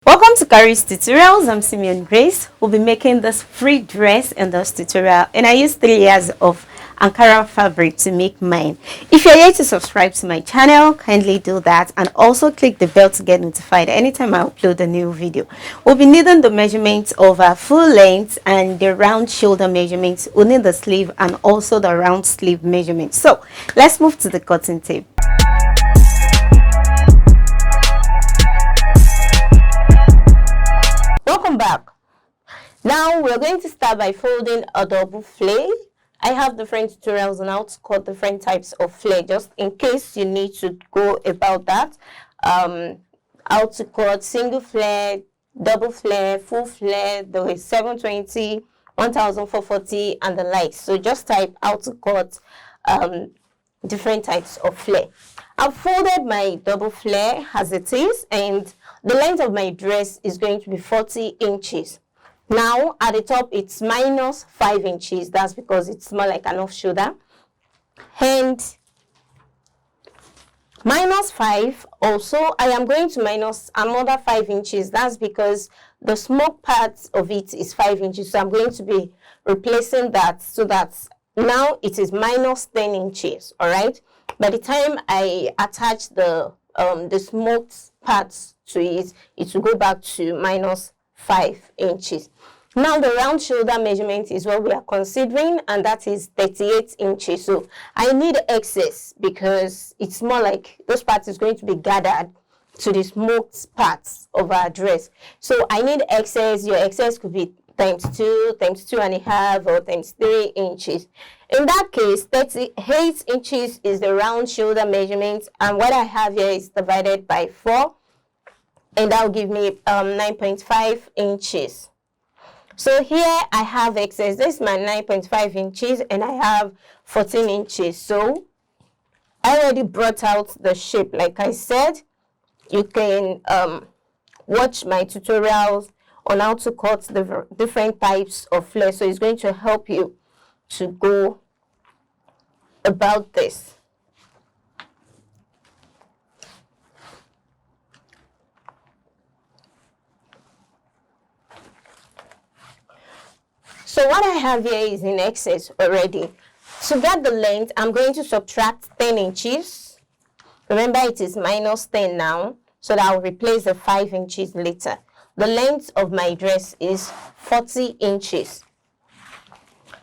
Welcome to Kharis tutorials. I'm Simeon Grace. We'll be making this free dress in this tutorial, and I used 3 layers of Ankara fabric to make mine. If you're yet to subscribe to my channel, kindly do that, and also click the bell to get notified anytime I upload a new video. We'll be needing the measurements of our full length and the round shoulder measurements. We'll need the sleeve and also the round sleeve measurement. So let's move to the cutting tape. Welcome back. Now we're going to start by folding a double flare. I have different tutorials on how to cut different types of flare, just in case you need to go about that. How to cut single flare, double flare, full flare, the 720, 1440 and the likes. So just type how to cut different types of flare. I've folded my double flare as it is, and the length of my dress is going to be 40 inches. Now at the top it's minus 5 inches. That's because it's more like an off shoulder. And minus 5 also, I am going to minus another 5 inches. That's because the smoke part of it is 5 inches. So I'm going to be replacing that, so that now it is minus 10 inches. All right. By the time I attach the smoked parts to it, it will go back to minus 5 inches. Now the round shoulder measurement is what we are considering, and that is 38 inches. So I need excess because it's more like those parts is going to be gathered to the smoked parts of our dress. So I need excess. Your excess could be times 2, times 2.5, or times 3 inches. In that case, 38 inches is the round shoulder measurement, and what I have here is divided by 4, and that will give me 9.5 inches. So here I have excess. This is my 9.5 inches, and I have 14 inches. So I already brought out the shape. Like I said, you can watch my tutorials on how to cut the different types of flare. So it's going to help you to go about this. So what I have here is in excess already. To get the length, I'm going to subtract 10 inches. Remember, it is minus 10 now, so that I'll replace the 5 inches later. The length of my dress is 40 inches.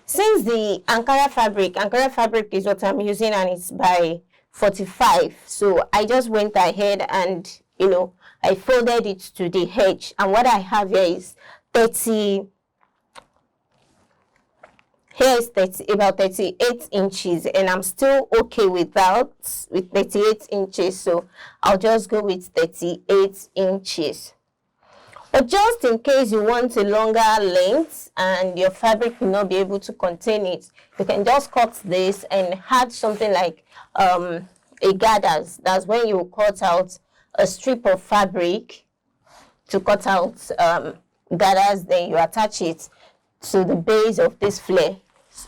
Since the Ankara fabric is what I'm using, and it's by 45. So I just went ahead and, I folded it to the edge. And what I have here is 30. Here is about 38 inches, and I'm still okay with 38 inches. So I'll just go with 38 inches. But just in case you want a longer length and your fabric will not be able to contain it, you can just cut this and add something like a gathers. That's when you cut out a strip of fabric to cut out gathers, then you attach it to the base of this flare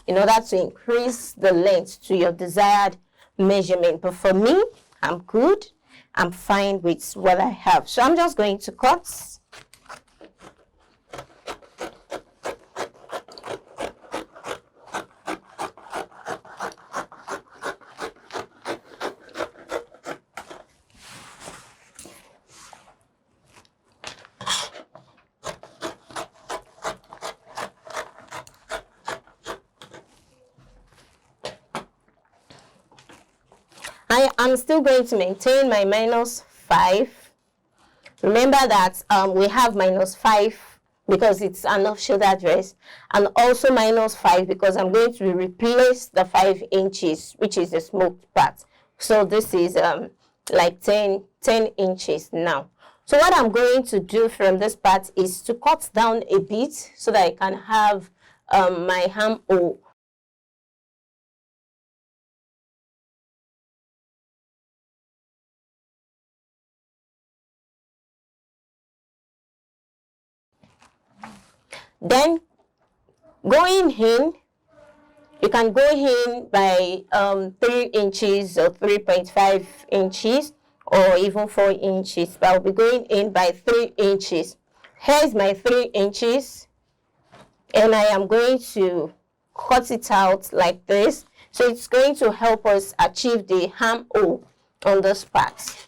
in order to increase the length to your desired measurement. But for me, I'm good. I'm fine with what I have. So I'm just going to cut. I'm still going to maintain my minus 5. Remember that we have minus 5 because it's an off-shoulder dress, and also minus 5 because I'm going to replace the 5 inches, which is the smoked part. So this is like 10 inches now. So what I'm going to do from this part is to cut down a bit so that I can have my armhole. Then going in, you can go in by 3 inches or 3.5 inches, or even 4 inches, but I'll be going in by 3 inches. Here's my 3 inches, and I am going to cut it out like this. So it's going to help us achieve the armhole on this part.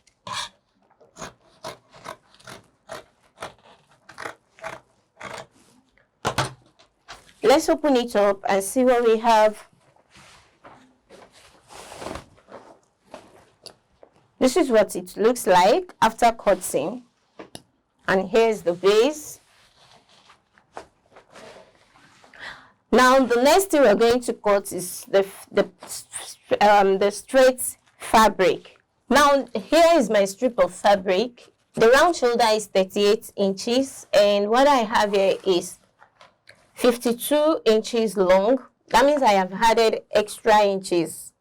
Let's open it up and see what we have. This is what it looks like after cutting. And here's the base. Now the next thing we're going to cut is the straight fabric. Now here is my strip of fabric. The round shoulder is 38 inches, and what I have here is 52 inches long. That means I have added extra inches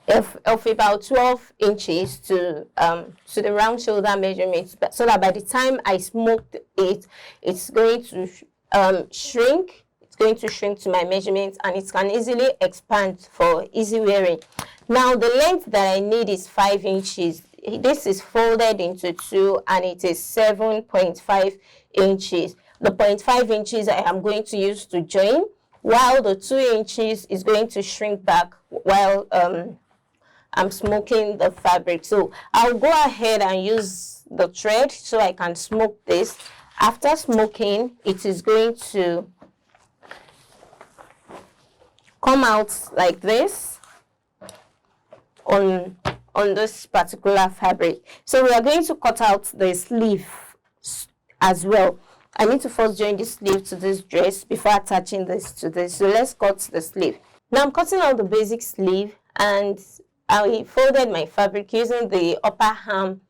of about 12 inches to the round shoulder measurement, so that by the time I smoked it, it's going to shrink. It's going to shrink to my measurement, and it can easily expand for easy wearing. Now the length that I need is 5 inches. This is folded into 2, and it is 7.5 inches. The 0.5 inches I am going to use to join, while the 2 inches is going to shrink back while I'm smoking the fabric. So I'll go ahead and use the thread so I can smoke this. After smoking, it is going to come out like this on this particular fabric. So we are going to cut out the sleeve as well. I need to first join the sleeve to this dress before attaching this to this. So let's cut the sleeve. Now I'm cutting out the basic sleeve, and I folded my fabric using the upper arm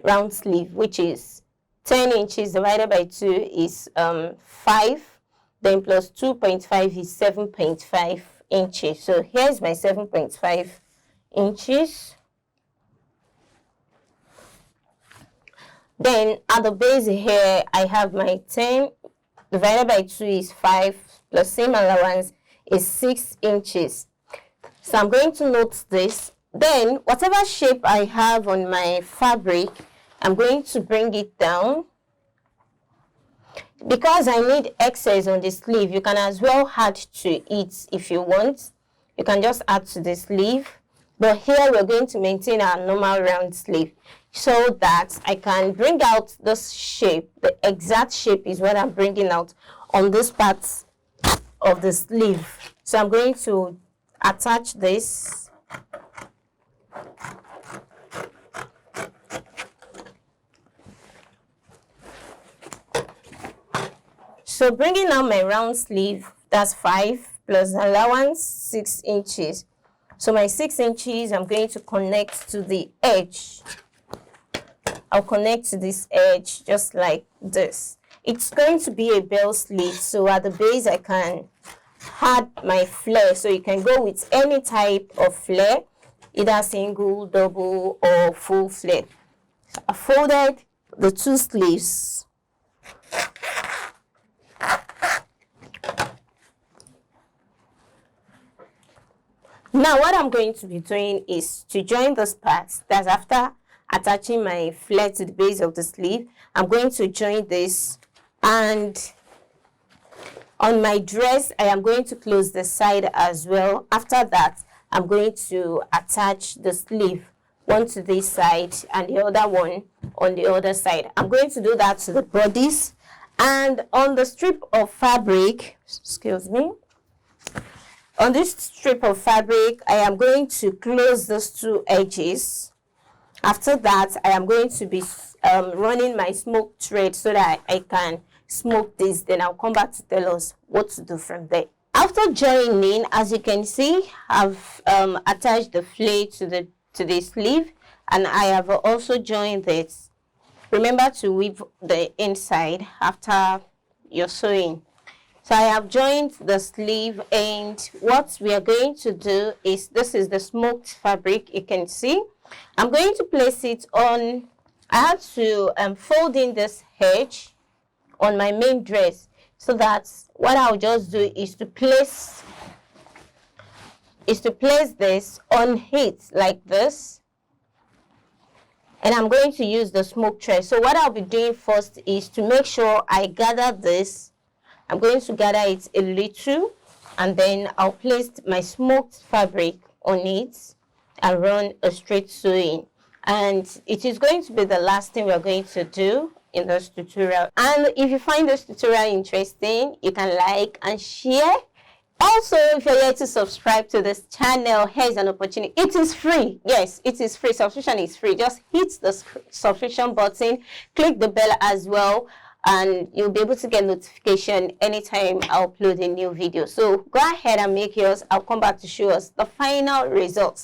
round sleeve, which is 10 inches divided by 2 is 5, then plus 2.5 is 7.5 inches. So here's my 7.5 inches. Then at the base here, I have my 10 divided by 2 is 5, plus seam allowance is 6 inches. So I'm going to note this. Then whatever shape I have on my fabric, I'm going to bring it down. Because I need excess on the sleeve, you can as well add to it if you want. You can just add to the sleeve. But here we're going to maintain our normal round sleeve, so that I can bring out this shape. The exact shape is what I'm bringing out on this part of the sleeve. So I'm going to attach this. So bringing out my round sleeve, that's 5 plus allowance 6 inches. So my 6 inches, I'm going to connect to the edge. I'll connect to this edge just like this. It's going to be a bell sleeve, so at the base I can add my flare. So you can go with any type of flare, either single, double, or full flare. So I folded the 2 sleeves. Now what I'm going to be doing is to join this part. That's after attaching my flare to the base of the sleeve. I'm going to join this, and on my dress I am going to close the side as well. After that, I'm going to attach the sleeve, one to this side and the other one on the other side. I'm going to do that to the bodies. And on the strip of fabric, excuse me, on this strip of fabric, I am going to close those 2 edges. After that, I am going to be running my smoke thread so that I can smoke this. Then I'll come back to tell us what to do from there. After joining, as you can see, I've attached the flare to the sleeve, and I have also joined this. Remember to weave the inside after you're sewing. So I have joined the sleeve, and what we are going to do is, this is the smoked fabric, you can see. I'm going to place it on, I have to fold in this edge on my main dress, so that what I'll just do is to place this on it like this. and I'm going to use the smoke thread. So what I'll be doing first is to make sure I gather this. I'm going to gather it a little, and then I'll place my smoked fabric on it and run a straight sewing. And it is going to be the last thing we're going to do in this tutorial. And if you find this tutorial interesting, you can like and share. Also, if you're yet to subscribe to this channel, here's an opportunity. It is free. Yes, it is free. Subscription is free. Just hit the subscription button, click the bell as well, and you'll be able to get notification anytime I upload a new video. So go ahead and make yours. I'll come back to show us the final results.